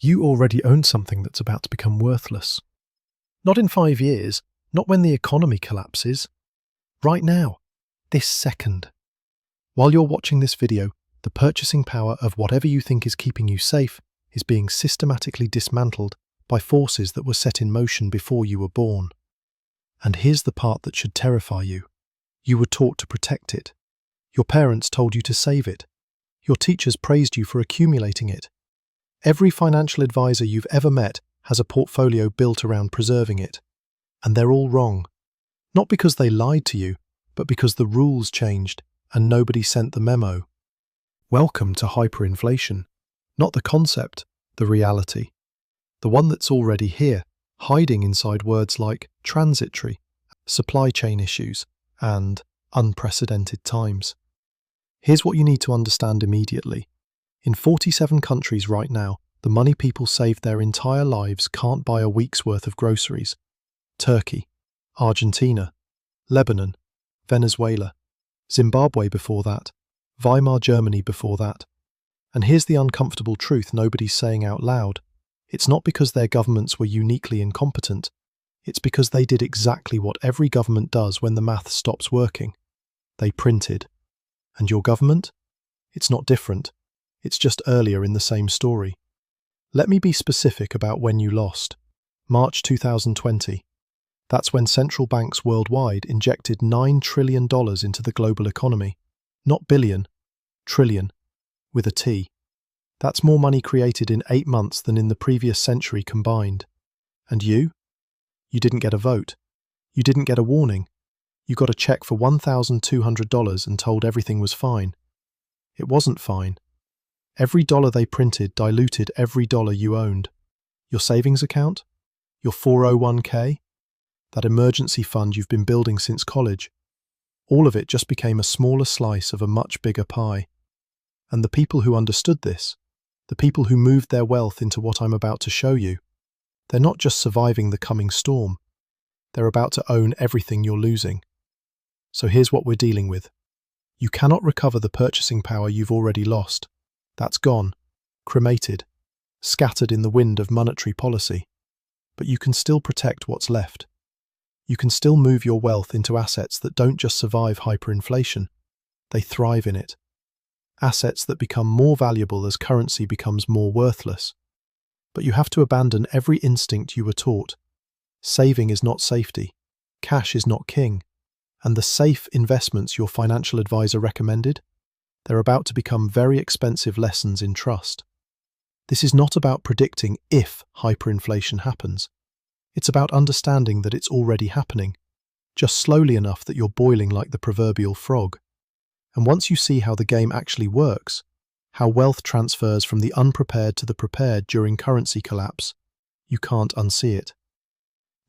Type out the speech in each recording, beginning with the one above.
You already own something that's about to become worthless. Not in 5 years, not when the economy collapses. Right now, this second. While you're watching this video, the purchasing power of whatever you think is keeping you safe is being systematically dismantled by forces that were set in motion before you were born. And here's the part that should terrify you. You were taught to protect it. Your parents told you to save it. Your teachers praised you for accumulating it. Every financial advisor you've ever met has a portfolio built around preserving it. And they're all wrong. Not because they lied to you, but because the rules changed and nobody sent the memo. Welcome to hyperinflation. Not the concept, the reality. The one that's already here, hiding inside words like transitory, supply chain issues, and unprecedented times. Here's what you need to understand immediately. In 47 countries right now, the money people saved their entire lives can't buy a week's worth of groceries. Turkey, Argentina, Lebanon, Venezuela, Zimbabwe before that, Weimar Germany before that. And here's the uncomfortable truth nobody's saying out loud. It's not because their governments were uniquely incompetent. It's because they did exactly what every government does when the math stops working. They printed. And your government? It's not different. It's just earlier in the same story. Let me be specific about when you lost. March 2020. That's when central banks worldwide injected $9 trillion into the global economy. Not billion, trillion, with a T. That's more money created in 8 months than in the previous century combined. And you? You didn't get a vote. You didn't get a warning. You got a check for $1,200 and told everything was fine. It wasn't fine. Every dollar they printed diluted every dollar you owned. Your savings account? Your 401k? That emergency fund you've been building since college? All of it just became a smaller slice of a much bigger pie. And the people who understood this, the people who moved their wealth into what I'm about to show you, they're not just surviving the coming storm. They're about to own everything you're losing. So here's what we're dealing with. You cannot recover the purchasing power you've already lost. That's gone, cremated, scattered in the wind of monetary policy. But you can still protect what's left. You can still move your wealth into assets that don't just survive hyperinflation, they thrive in it. Assets that become more valuable as currency becomes more worthless. But you have to abandon every instinct you were taught. Saving is not safety, cash is not king, and the safe investments your financial advisor recommended, they're about to become very expensive lessons in trust. This is not about predicting if hyperinflation happens. It's about understanding that it's already happening, just slowly enough that you're boiling like the proverbial frog. And once you see how the game actually works, how wealth transfers from the unprepared to the prepared during currency collapse, you can't unsee it.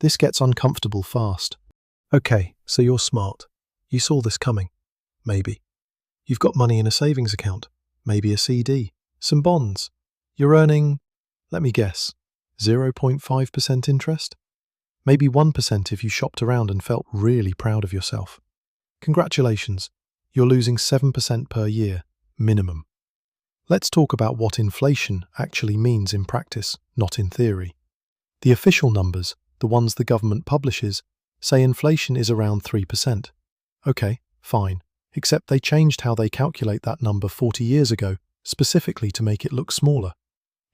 This gets uncomfortable fast. Okay, so you're smart. You saw this coming. Maybe. You've got money in a savings account, maybe a CD, some bonds. You're earning, let me guess, 0.5% interest? Maybe 1% if you shopped around and felt really proud of yourself. Congratulations, you're losing 7% per year, minimum. Let's talk about what inflation actually means in practice, not in theory. The official numbers, the ones the government publishes, say inflation is around 3%. Okay, fine. Except they changed how they calculate that number 40 years ago, specifically to make it look smaller.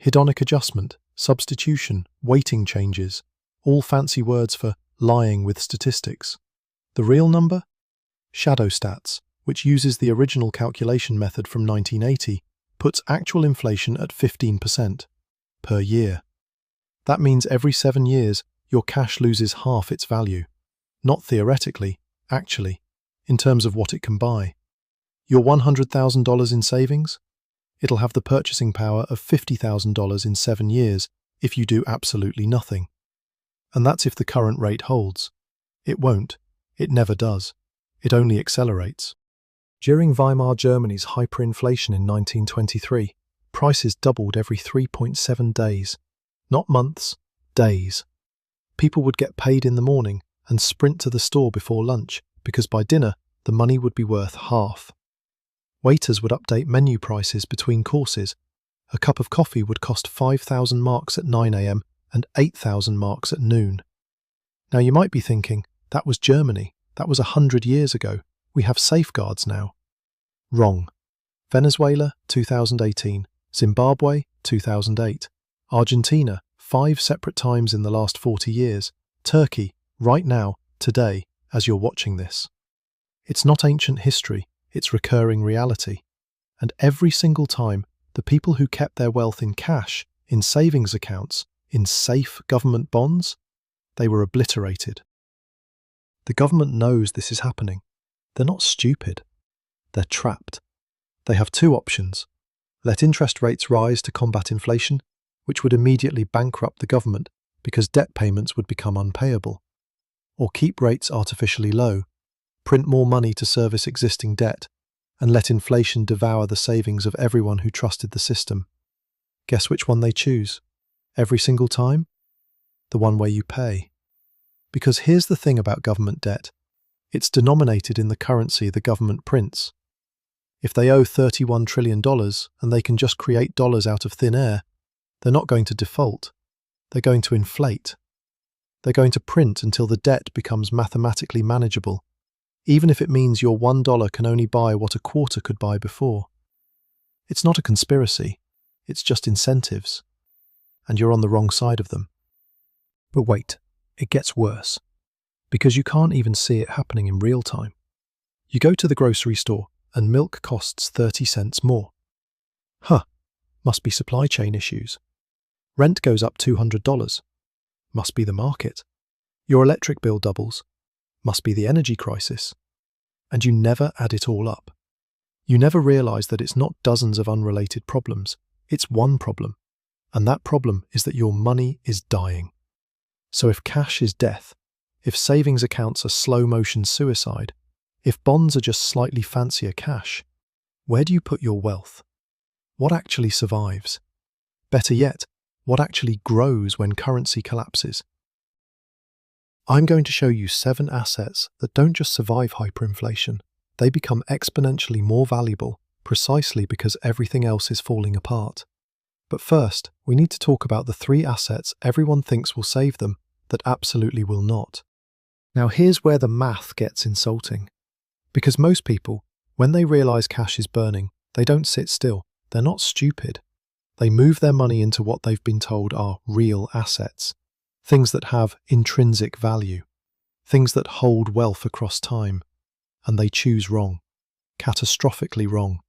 Hedonic adjustment, substitution, weighting changes, all fancy words for lying with statistics. The real number? Shadow stats, which uses the original calculation method from 1980, puts actual inflation at 15% per year. That means every 7 years, your cash loses half its value. Not theoretically, actually. In terms of what it can buy. Your $100,000 in savings? It'll have the purchasing power of $50,000 in 7 years if you do absolutely nothing. And that's if the current rate holds. It won't. It never does. It only accelerates. During Weimar Germany's hyperinflation in 1923, prices doubled every 3.7 days. Not months, days. People would get paid in the morning and sprint to the store before lunch, because by dinner, the money would be worth half. Waiters would update menu prices between courses, a cup of coffee would cost 5,000 marks at 9 a.m. and 8,000 marks at noon. Now you might be thinking, that was Germany, that was 100 years ago, we have safeguards now. Wrong. Venezuela, 2018, Zimbabwe, 2008, Argentina, 5 separate times in the last 40 years, Turkey, right now, today, as you're watching this. It's not ancient history, it's recurring reality. And every single time, the people who kept their wealth in cash, in savings accounts, in safe government bonds, they were obliterated. The government knows this is happening. They're not stupid. They're trapped. They have two options. Let interest rates rise to combat inflation, which would immediately bankrupt the government because debt payments would become unpayable. Or keep rates artificially low, print more money to service existing debt, and let inflation devour the savings of everyone who trusted the system. Guess which one they choose? Every single time? The one where you pay. Because here's the thing about government debt. It's denominated in the currency the government prints. If they owe $31 trillion and they can just create dollars out of thin air, they're not going to default. They're going to inflate. They're going to print until the debt becomes mathematically manageable, even if it means your $1 can only buy what a quarter could buy before. It's not a conspiracy. It's just incentives. And you're on the wrong side of them. But wait, it gets worse. Because you can't even see it happening in real time. You go to the grocery store and milk costs 30 cents more. Must be supply chain issues. Rent goes up $200. Must be the market. Your electric bill doubles. Must be the energy crisis. And you never add it all up. You never realize that it's not dozens of unrelated problems. It's one problem. And that problem is that your money is dying. So if cash is death, if savings accounts are slow-motion suicide, if bonds are just slightly fancier cash, where do you put your wealth? What actually survives? Better yet, what actually grows when currency collapses? I'm going to show you 7 assets that don't just survive hyperinflation, they become exponentially more valuable precisely because everything else is falling apart. But first, we need to talk about the 3 assets everyone thinks will save them that absolutely will not. Now here's where the math gets insulting. Because most people, when they realize cash is burning, they don't sit still. They're not stupid. They move their money into what they've been told are real assets. Things that have intrinsic value. Things that hold wealth across time. And they choose wrong. Catastrophically wrong.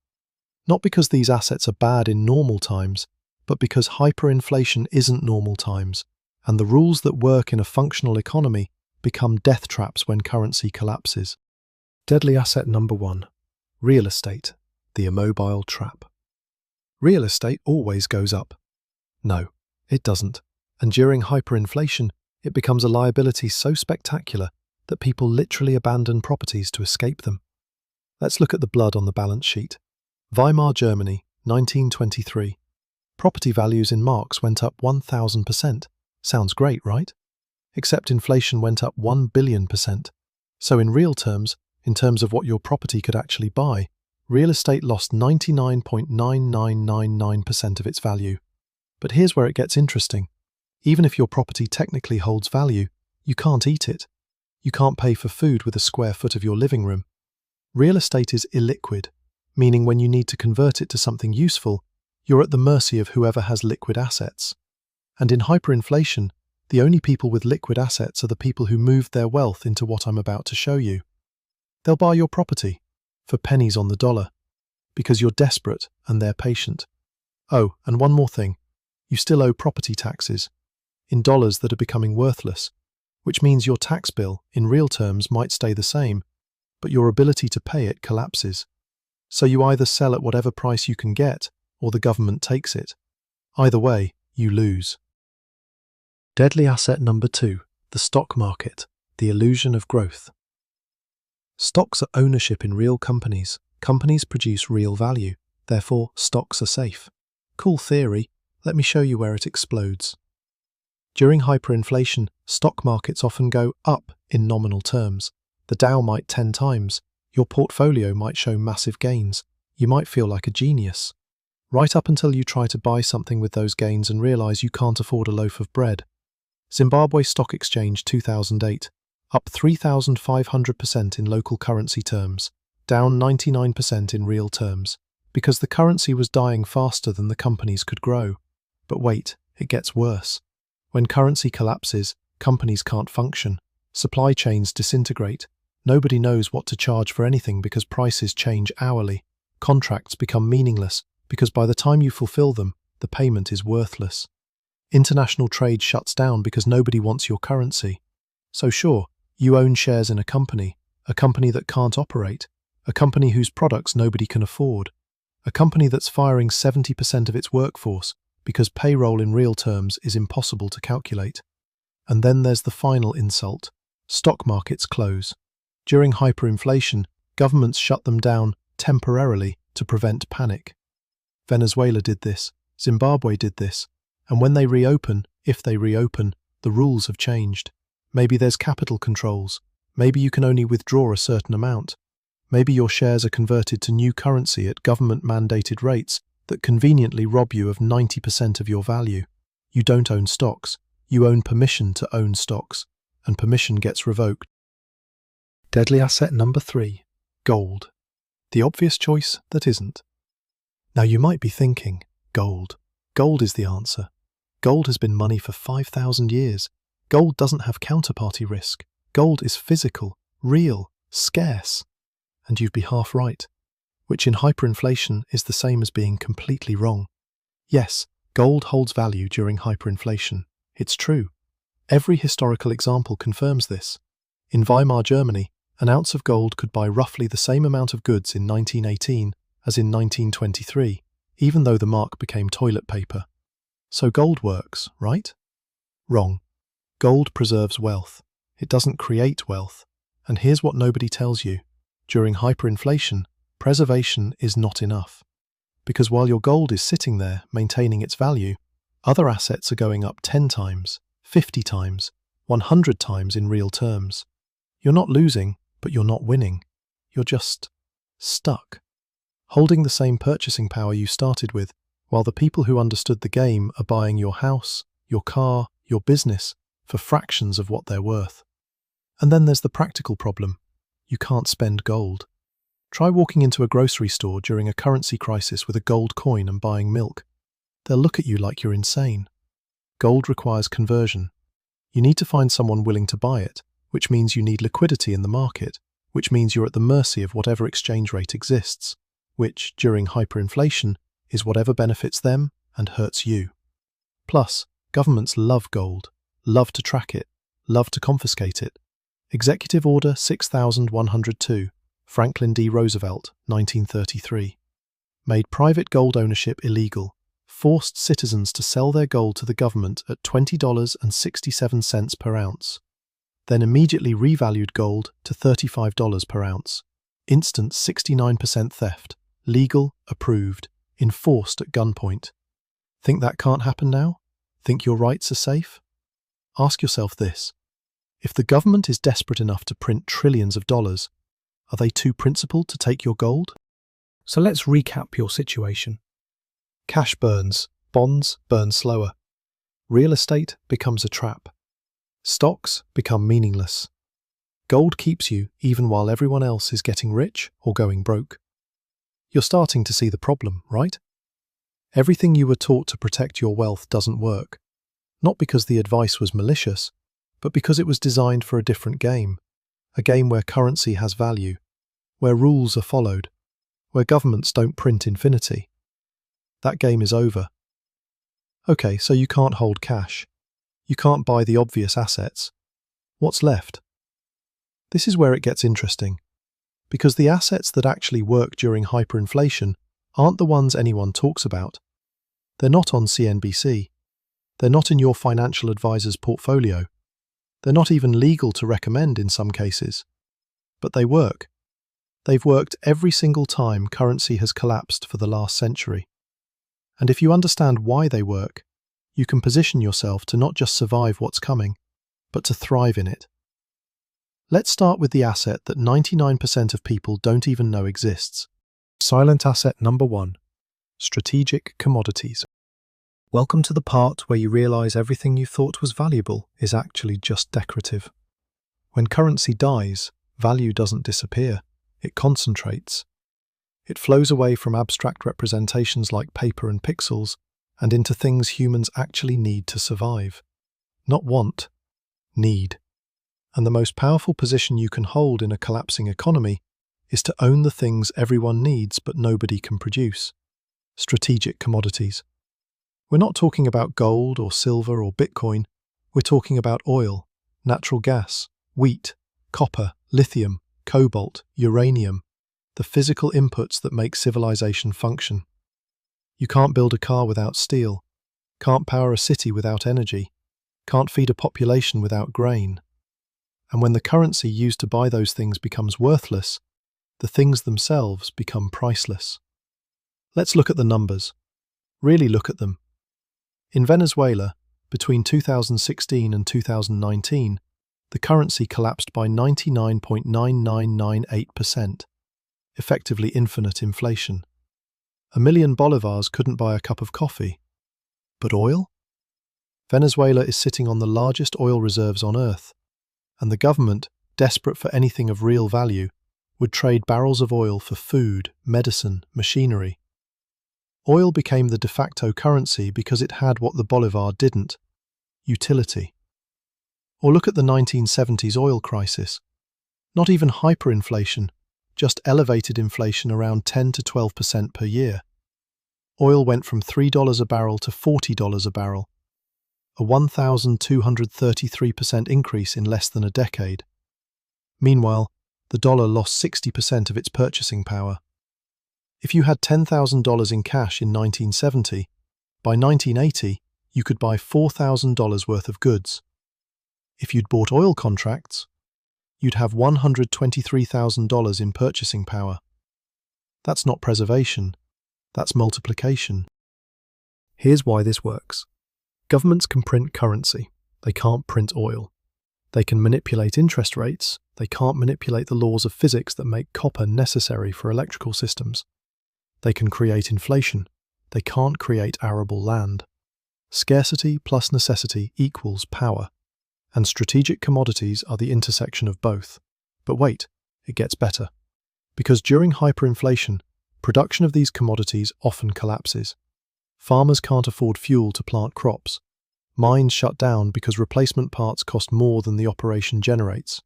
Not because these assets are bad in normal times, but because hyperinflation isn't normal times, and the rules that work in a functional economy become death traps when currency collapses. Deadly asset number 1. Real estate, the immobile trap. Real estate always goes up. No, it doesn't. And during hyperinflation, it becomes a liability so spectacular that people literally abandon properties to escape them. Let's look at the blood on the balance sheet. Weimar Germany, 1923. Property values in marks went up 1,000%. Sounds great, right? Except inflation went up 1 billion%. So in real terms, in terms of what your property could actually buy, real estate lost 99.9999% of its value. But here's where it gets interesting. Even if your property technically holds value, you can't eat it. You can't pay for food with a square foot of your living room. Real estate is illiquid, meaning when you need to convert it to something useful, you're at the mercy of whoever has liquid assets. And in hyperinflation, the only people with liquid assets are the people who moved their wealth into what I'm about to show you. They'll buy your property for pennies on the dollar because you're desperate and they're patient. Oh, and one more thing. You still owe property taxes in dollars that are becoming worthless, which means your tax bill in real terms might stay the same, but your ability to pay it collapses. So you either sell at whatever price you can get or the government takes it. Either way, you lose. Deadly asset number 2, the stock market, the illusion of growth. Stocks are ownership in real companies. Companies produce real value. Therefore, stocks are safe. Cool theory. Let me show you where it explodes. During hyperinflation, stock markets often go up in nominal terms. The Dow might 10 times. Your portfolio might show massive gains. You might feel like a genius. right up until you try to buy something with those gains and realize you can't afford a loaf of bread. Zimbabwe Stock Exchange 2008, up 3,500% in local currency terms, down 99% in real terms, because the currency was dying faster than the companies could grow. But wait, it gets worse. When currency collapses, companies can't function, supply chains disintegrate, nobody knows what to charge for anything because prices change hourly, contracts become meaningless because by the time you fulfill them, the payment is worthless. International trade shuts down because nobody wants your currency. So sure, you own shares in a company that can't operate, a company whose products nobody can afford, a company that's firing 70% of its workforce because payroll in real terms is impossible to calculate. And then there's the final insult. Stock markets close. During hyperinflation, governments shut them down temporarily to prevent panic. Venezuela did this, Zimbabwe did this, and when they reopen, if they reopen, the rules have changed. Maybe there's capital controls, maybe you can only withdraw a certain amount, maybe your shares are converted to new currency at government-mandated rates that conveniently rob you of 90% of your value. You don't own stocks, you own permission to own stocks, and permission gets revoked. Deadly asset number 3, gold. The obvious choice that isn't. Now you might be thinking, gold. Gold is the answer. Gold has been money for 5,000 years. Gold doesn't have counterparty risk. Gold is physical, real, scarce. And you'd be half right, which in hyperinflation is the same as being completely wrong. Yes, gold holds value during hyperinflation. It's true. Every historical example confirms this. In Weimar Germany, an ounce of gold could buy roughly the same amount of goods in 1918 as in 1923, even though the mark became toilet paper. So gold works, right? Wrong. Gold preserves wealth. It doesn't create wealth. And here's what nobody tells you. During hyperinflation, preservation is not enough. Because while your gold is sitting there, maintaining its value, other assets are going up 10 times, 50 times, 100 times in real terms. You're not losing, but you're not winning. You're just stuck, holding the same purchasing power you started with, while the people who understood the game are buying your house, your car, your business for fractions of what they're worth. And then there's the practical problem. You can't spend gold. Try walking into a grocery store during a currency crisis with a gold coin and buying milk. They'll look at you like you're insane. Gold requires conversion. You need to find someone willing to buy it, which means you need liquidity in the market, which means you're at the mercy of whatever exchange rate exists, which, during hyperinflation, is whatever benefits them and hurts you. Plus, governments love gold, love to track it, love to confiscate it. Executive Order 6102, Franklin D. Roosevelt, 1933. Made private gold ownership illegal, forced citizens to sell their gold to the government at $20.67 per ounce. Then immediately revalued gold to $35 per ounce. Instant 69% theft, legal, approved, enforced at gunpoint. Think that can't happen now? Think your rights are safe? Ask yourself this. If the government is desperate enough to print trillions of dollars, are they too principled to take your gold? So let's recap your situation. Cash burns, bonds burn slower. Real estate becomes a trap. Stocks become meaningless. Gold keeps you even while everyone else is getting rich or going broke. You're starting to see the problem, right? Everything you were taught to protect your wealth doesn't work. Not because the advice was malicious, but because it was designed for a different game. A game where currency has value, where rules are followed, where governments don't print infinity. That game is over. Okay, so you can't hold cash. You can't buy the obvious assets. What's left? This is where it gets interesting. Because the assets that actually work during hyperinflation aren't the ones anyone talks about. They're not on CNBC. They're not in your financial advisor's portfolio. They're not even legal to recommend in some cases. But they work. They've worked every single time currency has collapsed for the last century. And if you understand why they work, you can position yourself to not just survive what's coming, but to thrive in it. Let's start with the asset that 99% of people don't even know exists. Silent asset number 1. Strategic commodities. Welcome to the part where you realize everything you thought was valuable is actually just decorative. When currency dies, value doesn't disappear, it concentrates. It flows away from abstract representations like paper and pixels and into things humans actually need to survive. Not want, need. And the most powerful position you can hold in a collapsing economy is to own the things everyone needs but nobody can produce. Strategic commodities. We're not talking about gold or silver or Bitcoin, we're talking about oil, natural gas, wheat, copper, lithium, cobalt, uranium, the physical inputs that make civilization function. You can't build a car without steel, can't power a city without energy, can't feed a population without grain. And when the currency used to buy those things becomes worthless, the things themselves become priceless. Let's look at the numbers. Really look at them. In Venezuela, between 2016 and 2019, the currency collapsed by 99.9998%, effectively infinite inflation. 1 million bolivars couldn't buy a cup of coffee. But oil? Venezuela is sitting on the largest oil reserves on Earth, and the government, desperate for anything of real value, would trade barrels of oil for food, medicine, machinery. Oil became the de facto currency because it had what the bolivar didn't: utility. Or look at the 1970s oil crisis. Not even hyperinflation, just elevated inflation around 10 to 12% per year. Oil went from $3 a barrel to $40 a barrel, a 1,233% increase in less than a decade. Meanwhile, the dollar lost 60% of its purchasing power. If you had $10,000 in cash in 1970, by 1980, you could buy $4,000 worth of goods. If you'd bought oil contracts, you'd have $123,000 in purchasing power. That's not preservation, that's multiplication. Here's why this works. Governments can print currency, they can't print oil. They can manipulate interest rates, they can't manipulate the laws of physics that make copper necessary for electrical systems. They can create inflation, they can't create arable land. Scarcity plus necessity equals power, and strategic commodities are the intersection of both. But wait, it gets better. Because during hyperinflation, production of these commodities often collapses. Farmers can't afford fuel to plant crops. Mines shut down because replacement parts cost more than the operation generates.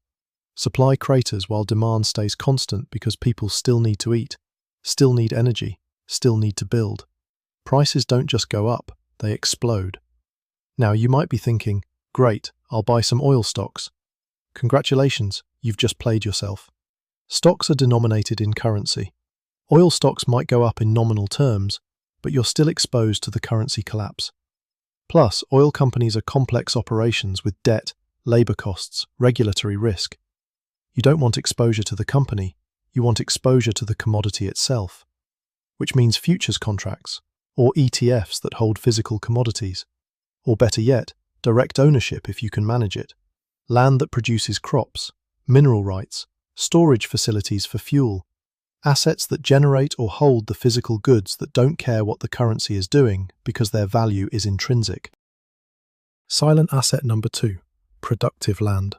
Supply craters while demand stays constant because people still need to eat, still need energy, still need to build. Prices don't just go up, they explode. Now you might be thinking, great, I'll buy some oil stocks. Congratulations, you've just played yourself. Stocks are denominated in currency. Oil stocks might go up in nominal terms, but you're still exposed to the currency collapse. Plus, oil companies are complex operations with debt, labor costs, regulatory risk. You don't want exposure to the company, you want exposure to the commodity itself, which means futures contracts, or ETFs that hold physical commodities, or better yet, direct ownership if you can manage it, land that produces crops, mineral rights, storage facilities for fuel, assets that generate or hold the physical goods that don't care what the currency is doing because their value is intrinsic. Silent asset number 2, productive land.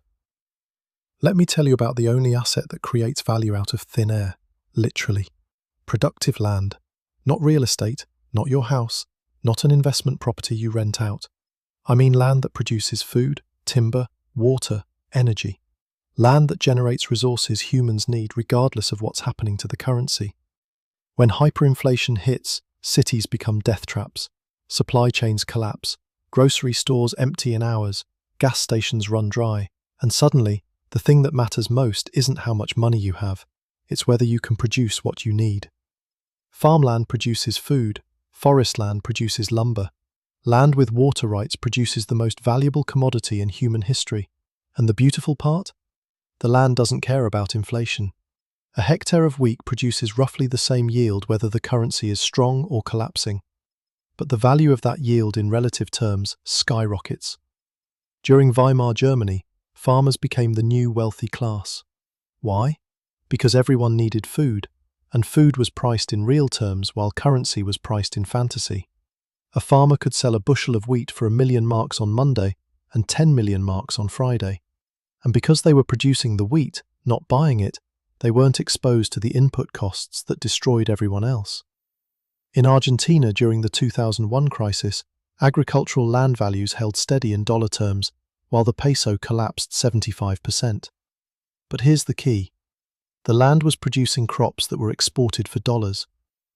Let me tell you about the only asset that creates value out of thin air, literally. Productive land. Not real estate, not your house, not an investment property you rent out. I mean land that produces food, timber, water, energy. Land that generates resources humans need regardless of what's happening to the currency. When hyperinflation hits, cities become death traps. Supply chains collapse. Grocery stores empty in hours. Gas stations run dry. And suddenly, the thing that matters most isn't how much money you have, it's whether you can produce what you need. Farmland produces food, forest land produces lumber. Land with water rights produces the most valuable commodity in human history. And the beautiful part? The land doesn't care about inflation. A hectare of wheat produces roughly the same yield whether the currency is strong or collapsing. But the value of that yield in relative terms skyrockets. During Weimar Germany, farmers became the new wealthy class. Why? Because everyone needed food, and food was priced in real terms while currency was priced in fantasy. A farmer could sell a bushel of wheat for 1,000,000 marks on Monday and 10 million marks on Friday. And because they were producing the wheat, not buying it, they weren't exposed to the input costs that destroyed everyone else. In Argentina during the 2001 crisis, agricultural land values held steady in dollar terms, while the peso collapsed 75%. But here's the key. The land was producing crops that were exported for dollars.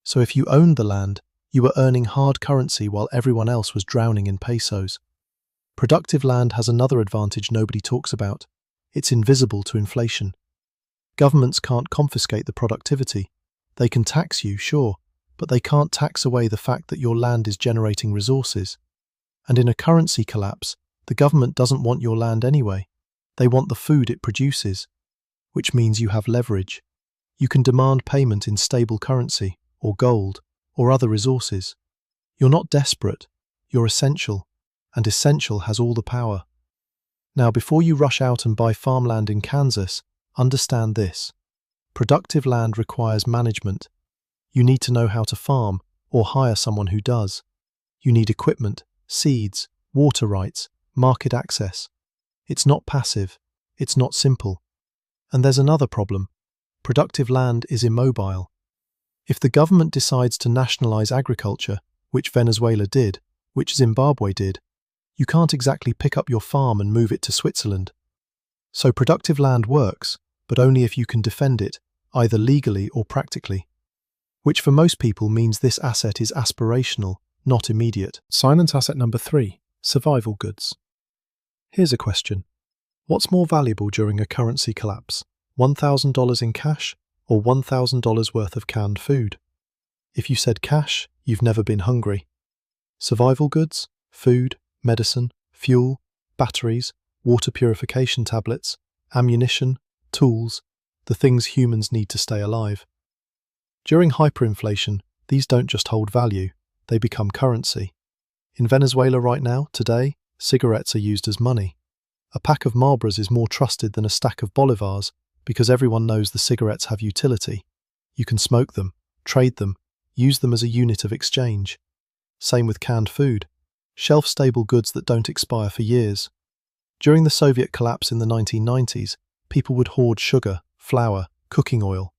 So if you owned the land, you were earning hard currency while everyone else was drowning in pesos. Productive land has another advantage nobody talks about. It's invisible to inflation. Governments can't confiscate the productivity. They can tax you, sure, but they can't tax away the fact that your land is generating resources. And in a currency collapse, the government doesn't want your land anyway. They want the food it produces, which means you have leverage. You can demand payment in stable currency, or gold, or other resources. You're not desperate, you're essential, and essential has all the power. Now, before you rush out and buy farmland in Kansas, understand this. Productive land requires management. You need to know how to farm, or hire someone who does. You need equipment, seeds, water rights, market access. It's not passive, it's not simple. And there's another problem. Productive land is immobile. If the government decides to nationalize agriculture, which Venezuela did, which Zimbabwe did, you can't exactly pick up your farm and move it to Switzerland. So productive land works, but only if you can defend it, either legally or practically. Which for most people means this asset is aspirational, not immediate. Silent asset number 3, survival goods. Here's a question. What's more valuable during a currency collapse, $1,000 in cash or $1,000 worth of canned food? If you said cash, you've never been hungry. Survival goods, food, medicine, fuel, batteries, water purification tablets, ammunition, tools, the things humans need to stay alive. During hyperinflation, these don't just hold value, they become currency. In Venezuela right now, today, cigarettes are used as money. A pack of Marlboros is more trusted than a stack of Bolivars because everyone knows the cigarettes have utility. You can smoke them, trade them, use them as a unit of exchange. Same with canned food, shelf-stable goods that don't expire for years. During the Soviet collapse in the 1990s, people would hoard sugar, flour, cooking oil.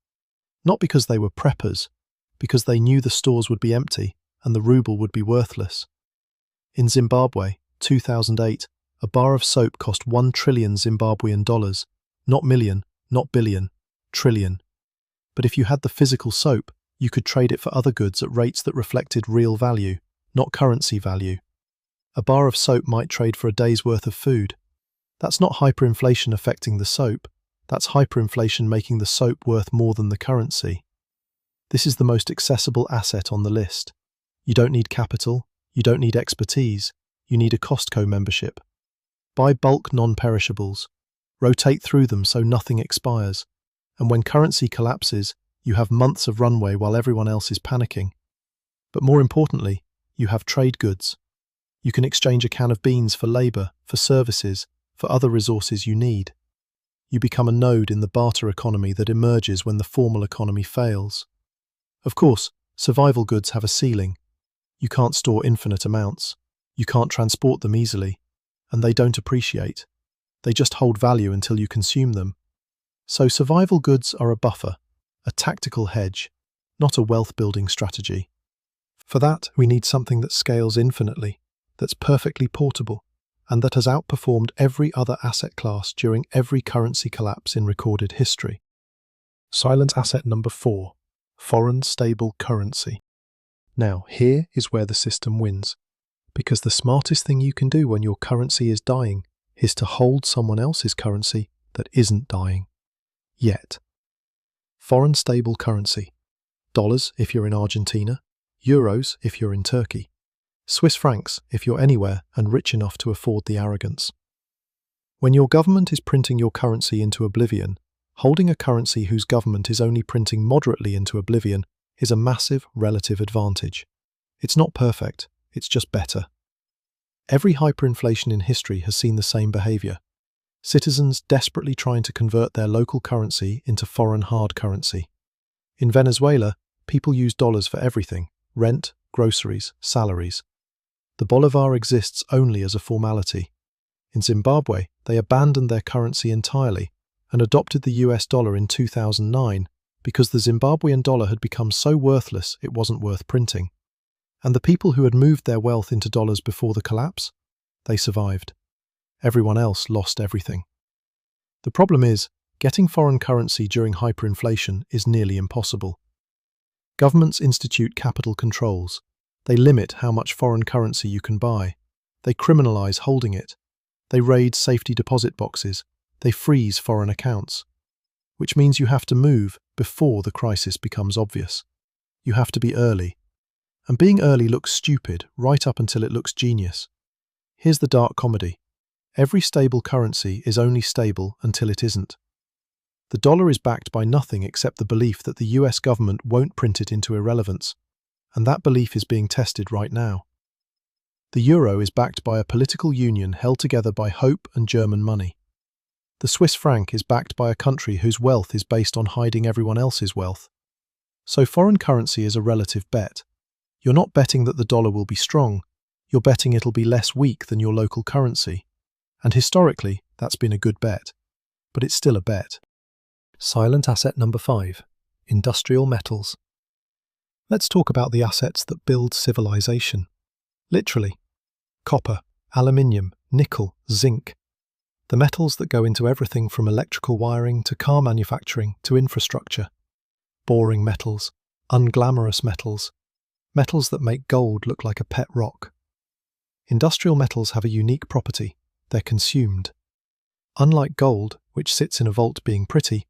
Not because they were preppers, because they knew the stores would be empty and the ruble would be worthless. In Zimbabwe, 2008, a bar of soap cost 1 trillion Zimbabwean dollars, not million, not billion, trillion. But if you had the physical soap, you could trade it for other goods at rates that reflected real value, not currency value. A bar of soap might trade for a day's worth of food. That's not hyperinflation affecting the soap. That's hyperinflation making the soap worth more than the currency. This is the most accessible asset on the list. You don't need capital, you don't need expertise, you need a Costco membership. Buy bulk non-perishables. Rotate through them so nothing expires. And when currency collapses, you have months of runway while everyone else is panicking. But more importantly, you have trade goods. You can exchange a can of beans for labour, for services, for other resources you need. You become a node in the barter economy that emerges when the formal economy fails. Of course, survival goods have a ceiling. You can't store infinite amounts. You can't transport them easily. And they don't appreciate. They just hold value until you consume them. So survival goods are a buffer, a tactical hedge, not a wealth-building strategy. For that, we need something that scales infinitely, that's perfectly portable, and that has outperformed every other asset class during every currency collapse in recorded history. Silent asset number 4, foreign stable currency. Now, here is where the system wins, because the smartest thing you can do when your currency is dying is to hold someone else's currency that isn't dying. Yet. Foreign stable currency. Dollars if you're in Argentina, euros if you're in Turkey, Swiss francs if you're anywhere and rich enough to afford the arrogance. When your government is printing your currency into oblivion, holding a currency whose government is only printing moderately into oblivion is a massive relative advantage. It's not perfect, it's just better. Every hyperinflation in history has seen the same behaviour. Citizens desperately trying to convert their local currency into foreign hard currency. In Venezuela, people use dollars for everything: rent, groceries, salaries. The bolivar exists only as a formality. In Zimbabwe, they abandoned their currency entirely and adopted the US dollar in 2009 because the Zimbabwean dollar had become so worthless it wasn't worth printing. And the people who had moved their wealth into dollars before the collapse, they survived. Everyone else lost everything. The problem is, getting foreign currency during hyperinflation is nearly impossible. Governments institute capital controls. They limit how much foreign currency you can buy. They criminalize holding it. They raid safety deposit boxes. They freeze foreign accounts. Which means you have to move before the crisis becomes obvious. You have to be early. And being early looks stupid right up until it looks genius. Here's the dark comedy. Every stable currency is only stable until it isn't. The dollar is backed by nothing except the belief that the US government won't print it into irrelevance, and that belief is being tested right now. The euro is backed by a political union held together by hope and German money. The Swiss franc is backed by a country whose wealth is based on hiding everyone else's wealth. So foreign currency is a relative bet. You're not betting that the dollar will be strong, you're betting it'll be less weak than your local currency. And historically, that's been a good bet. But it's still a bet. Silent asset number 5. Industrial metals. Let's talk about the assets that build civilization. Literally. Copper, aluminium, nickel, zinc. The metals that go into everything from electrical wiring to car manufacturing to infrastructure. Boring metals, unglamorous metals. Metals that make gold look like a pet rock. Industrial metals have a unique property. They're consumed. Unlike gold, which sits in a vault being pretty,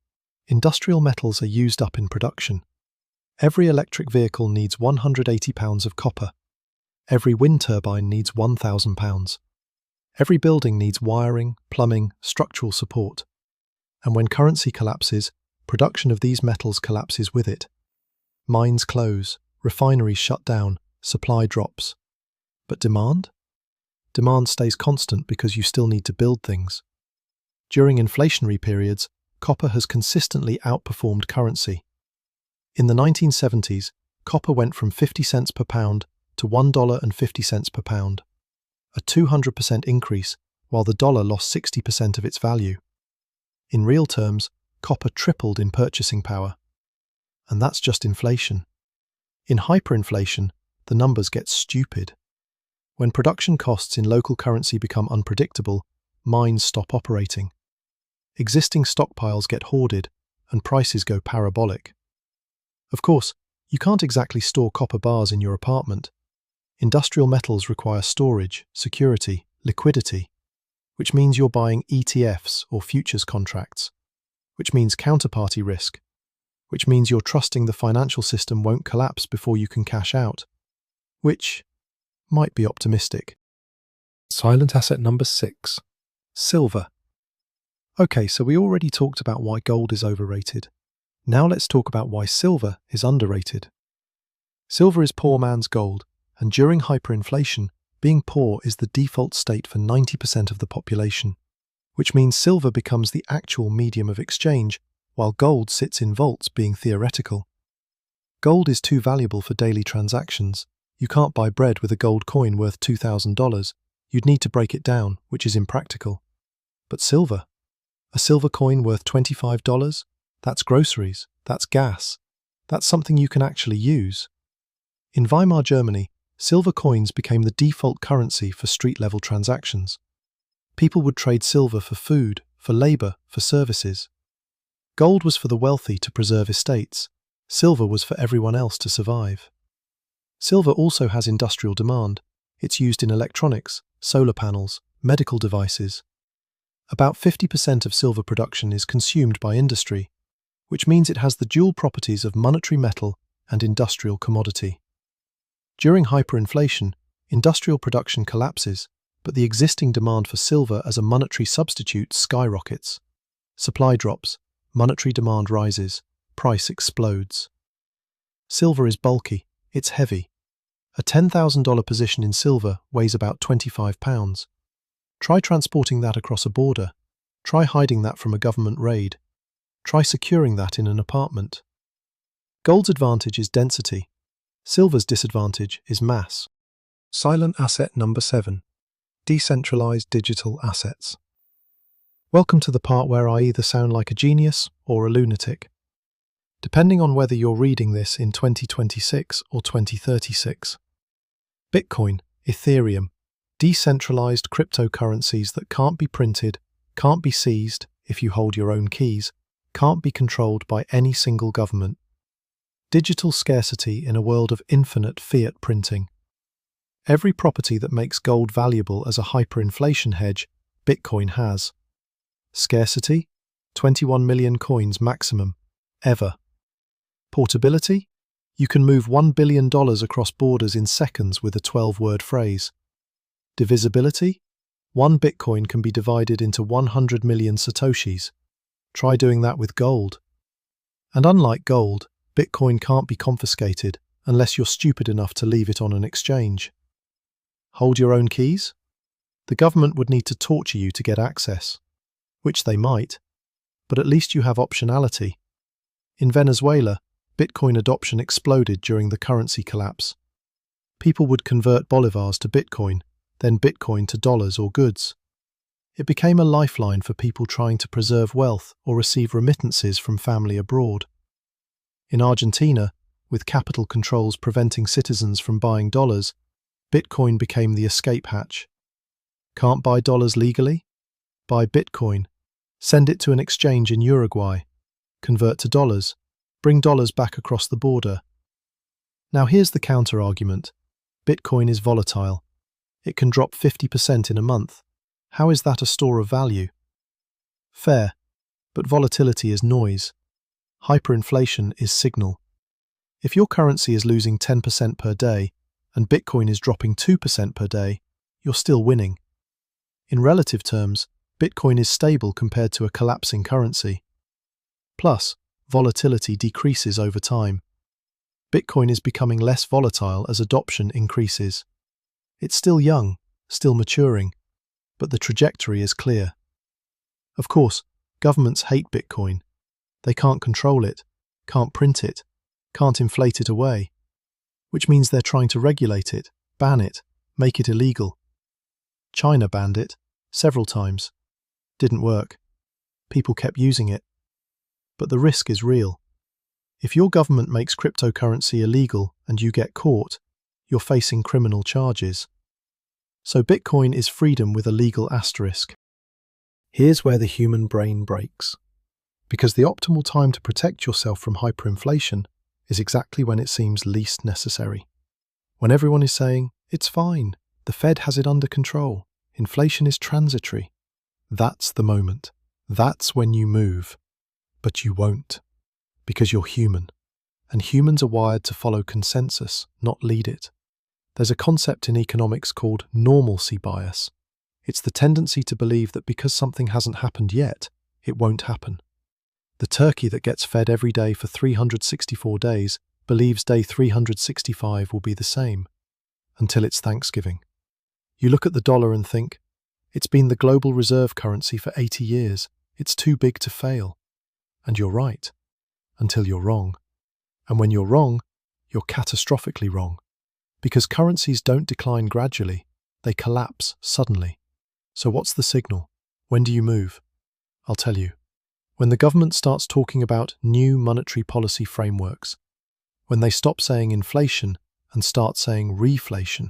industrial metals are used up in production. Every electric vehicle needs 180 pounds of copper. Every wind turbine needs 1,000 pounds. Every building needs wiring, plumbing, structural support. And when currency collapses, production of these metals collapses with it. Mines close, refineries shut down, supply drops. But demand? Demand stays constant because you still need to build things. During inflationary periods, copper has consistently outperformed currency. In the 1970s, copper went from 50 cents per pound to $1.50 per pound, a 200% increase, while the dollar lost 60% of its value. In real terms, copper tripled in purchasing power. And that's just inflation. In hyperinflation, the numbers get stupid. When production costs in local currency become unpredictable, mines stop operating. Existing stockpiles get hoarded, and prices go parabolic. Of course, you can't exactly store copper bars in your apartment. Industrial metals require storage, security, liquidity, which means you're buying ETFs or futures contracts, which means counterparty risk, which means you're trusting the financial system won't collapse before you can cash out, which might be optimistic. Silent asset number 6. Silver. Okay, so we already talked about why gold is overrated. Now let's talk about why silver is underrated. Silver is poor man's gold, and during hyperinflation, being poor is the default state for 90% of the population, which means silver becomes the actual medium of exchange, while gold sits in vaults being theoretical. Gold is too valuable for daily transactions. You can't buy bread with a gold coin worth $2,000. You'd need to break it down, which is impractical. But silver? A silver coin worth $25? That's groceries. That's gas. That's something you can actually use. In Weimar Germany, silver coins became the default currency for street-level transactions. People would trade silver for food, for labor, for services. Gold was for the wealthy to preserve estates. Silver was for everyone else to survive. Silver also has industrial demand. It's used in electronics, solar panels, medical devices. About 50% of silver production is consumed by industry, which means it has the dual properties of monetary metal and industrial commodity. During hyperinflation, industrial production collapses, but the existing demand for silver as a monetary substitute skyrockets. Supply drops, monetary demand rises, price explodes. Silver is bulky, it's heavy. A $10,000 position in silver weighs about 25 pounds. Try transporting that across a border. Try hiding that from a government raid. Try securing that in an apartment. Gold's advantage is density. Silver's disadvantage is mass. Silent asset number 7. Decentralized digital assets. Welcome to the part where I either sound like a genius or a lunatic, depending on whether you're reading this in 2026 or 2036. Bitcoin, Ethereum, decentralized cryptocurrencies that can't be printed, can't be seized if you hold your own keys, can't be controlled by any single government. Digital scarcity in a world of infinite fiat printing. Every property that makes gold valuable as a hyperinflation hedge, Bitcoin has. Scarcity? 21 million coins maximum, ever. Portability? You can move $1 billion across borders in seconds with a 12-word phrase. Divisibility? 1 Bitcoin can be divided into 100 million satoshis. Try doing that with gold. And unlike gold, Bitcoin can't be confiscated unless you're stupid enough to leave it on an exchange. Hold your own keys? The government would need to torture you to get access, which they might, but at least you have optionality. In Venezuela, Bitcoin adoption exploded during the currency collapse. People would convert bolivars to Bitcoin, then Bitcoin to dollars or goods. It became a lifeline for people trying to preserve wealth or receive remittances from family abroad. In Argentina, with capital controls preventing citizens from buying dollars, Bitcoin became the escape hatch. Can't buy dollars legally? Buy Bitcoin. Send it to an exchange in Uruguay. Convert to dollars. Bring dollars back across the border. Now here's the counter-argument. Bitcoin is volatile. It can drop 50% in a month. How is that a store of value? Fair, but volatility is noise. Hyperinflation is signal. If your currency is losing 10% per day and Bitcoin is dropping 2% per day, you're still winning. In relative terms, Bitcoin is stable compared to a collapsing currency. Plus, volatility decreases over time. Bitcoin is becoming less volatile as adoption increases. It's still young, still maturing, but the trajectory is clear. Of course, governments hate Bitcoin. They can't control it, can't print it, can't inflate it away, which means they're trying to regulate it, ban it, make it illegal. China banned it several times. Didn't work. People kept using it. But the risk is real. If your government makes cryptocurrency illegal and you get caught, you're facing criminal charges. So Bitcoin is freedom with a legal asterisk. Here's where the human brain breaks. Because the optimal time to protect yourself from hyperinflation is exactly when it seems least necessary. When everyone is saying, it's fine, the Fed has it under control, inflation is transitory. That's the moment. That's when you move. But you won't. Because you're human. And humans are wired to follow consensus, not lead it. There's a concept in economics called normalcy bias. It's the tendency to believe that because something hasn't happened yet, it won't happen. The turkey that gets fed every day for 364 days believes day 365 will be the same, until it's Thanksgiving. You look at the dollar and think, it's been the global reserve currency for 80 years, it's too big to fail. And you're right, until you're wrong. And when you're wrong, you're catastrophically wrong. Because currencies don't decline gradually, they collapse suddenly. So what's the signal? When do you move? I'll tell you. When the government starts talking about new monetary policy frameworks, when they stop saying inflation and start saying reflation,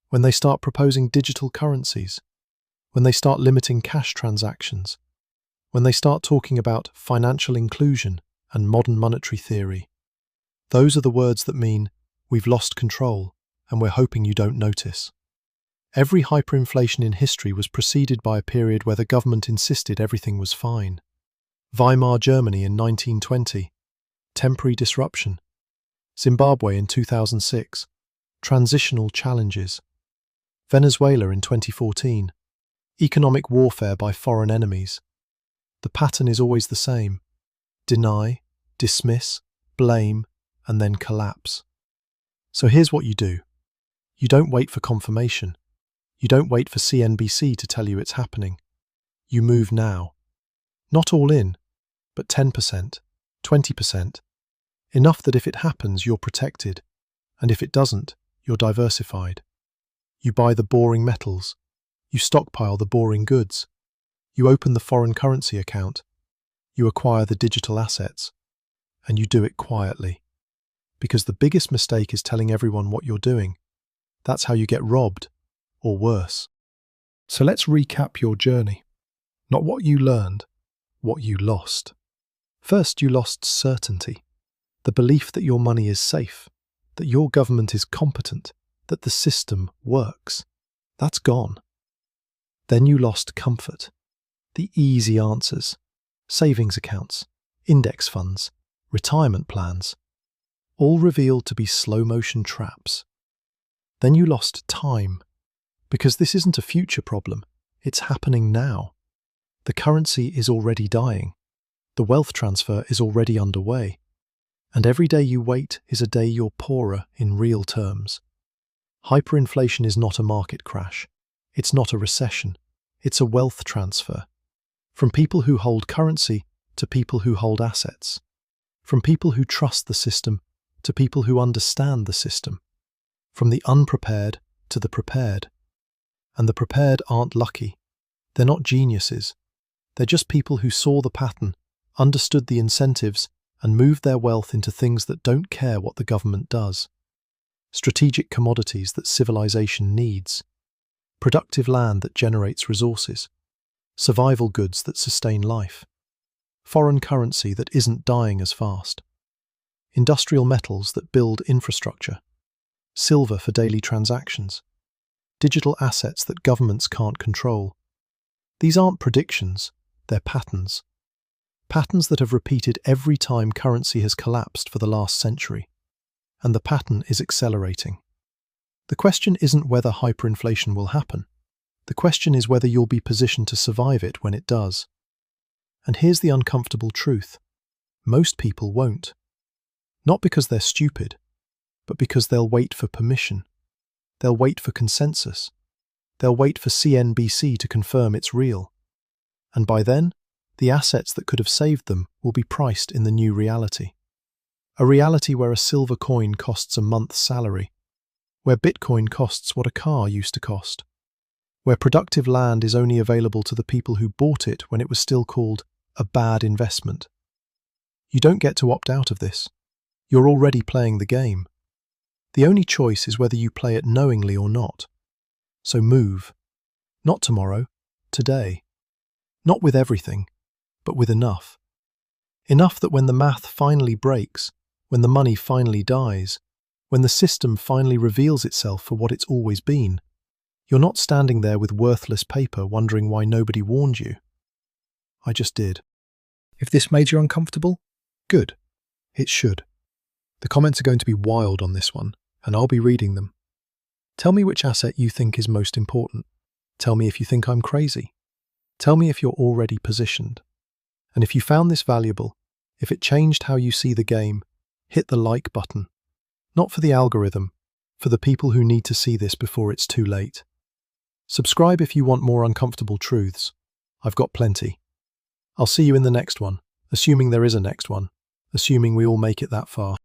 when they start proposing digital currencies, when they start limiting cash transactions, when they start talking about financial inclusion and modern monetary theory. Those are the words that mean we've lost control and we're hoping you don't notice. Every hyperinflation in history was preceded by a period where the government insisted everything was fine. Weimar Germany in 1920, temporary disruption. Zimbabwe in 2006, transitional challenges. Venezuela in 2014, economic warfare by foreign enemies. The pattern is always the same. Deny, dismiss, blame, and then collapse. So here's what you do. You don't wait for confirmation. You don't wait for CNBC to tell you it's happening. You move now. Not all in, but 10%, 20%. Enough that if it happens, you're protected, and if it doesn't, you're diversified. You buy the boring metals. You stockpile the boring goods. You open the foreign currency account. You acquire the digital assets. And you do it quietly. Because the biggest mistake is telling everyone what you're doing. That's how you get robbed, or worse. So let's recap your journey. Not what you learned, what you lost. First, you lost certainty. The belief that your money is safe, that your government is competent, that the system works. That's gone. Then you lost comfort. The easy answers. Savings accounts, index funds, retirement plans. All revealed to be slow-motion traps. Then you lost time. Because this isn't a future problem. It's happening now. The currency is already dying. The wealth transfer is already underway. And every day you wait is a day you're poorer in real terms. Hyperinflation is not a market crash. It's not a recession. It's a wealth transfer. From people who hold currency to people who hold assets. From people who trust the system to people who understand the system. From the unprepared to the prepared. And the prepared aren't lucky. They're not geniuses. They're just people who saw the pattern, understood the incentives, and moved their wealth into things that don't care what the government does. Strategic commodities that civilization needs. Productive land that generates resources. Survival goods that sustain life. Foreign currency that isn't dying as fast. Industrial metals that build infrastructure. Silver for daily transactions. Digital assets that governments can't control. These aren't predictions, they're patterns. Patterns that have repeated every time currency has collapsed for the last century. And the pattern is accelerating. The question isn't whether hyperinflation will happen. The question is whether you'll be positioned to survive it when it does. And here's the uncomfortable truth. Most people won't. Not because they're stupid, but because they'll wait for permission. They'll wait for consensus. They'll wait for CNBC to confirm it's real. And by then, the assets that could have saved them will be priced in the new reality. A reality where a silver coin costs a month's salary. Where Bitcoin costs what a car used to cost. Where productive land is only available to the people who bought it when it was still called a bad investment. You don't get to opt out of this. You're already playing the game. The only choice is whether you play it knowingly or not. So move. Not tomorrow, today. Not with everything, but with enough. Enough that when the math finally breaks, when the money finally dies, when the system finally reveals itself for what it's always been, you're not standing there with worthless paper wondering why nobody warned you. I just did. If this made you uncomfortable, good. It should. The comments are going to be wild on this one, and I'll be reading them. Tell me which asset you think is most important. Tell me if you think I'm crazy. Tell me if you're already positioned. And if you found this valuable, if it changed how you see the game, hit the like button. Not for the algorithm, for the people who need to see this before it's too late. Subscribe if you want more uncomfortable truths. I've got plenty. I'll see you in the next one, assuming there is a next one, assuming we all make it that far.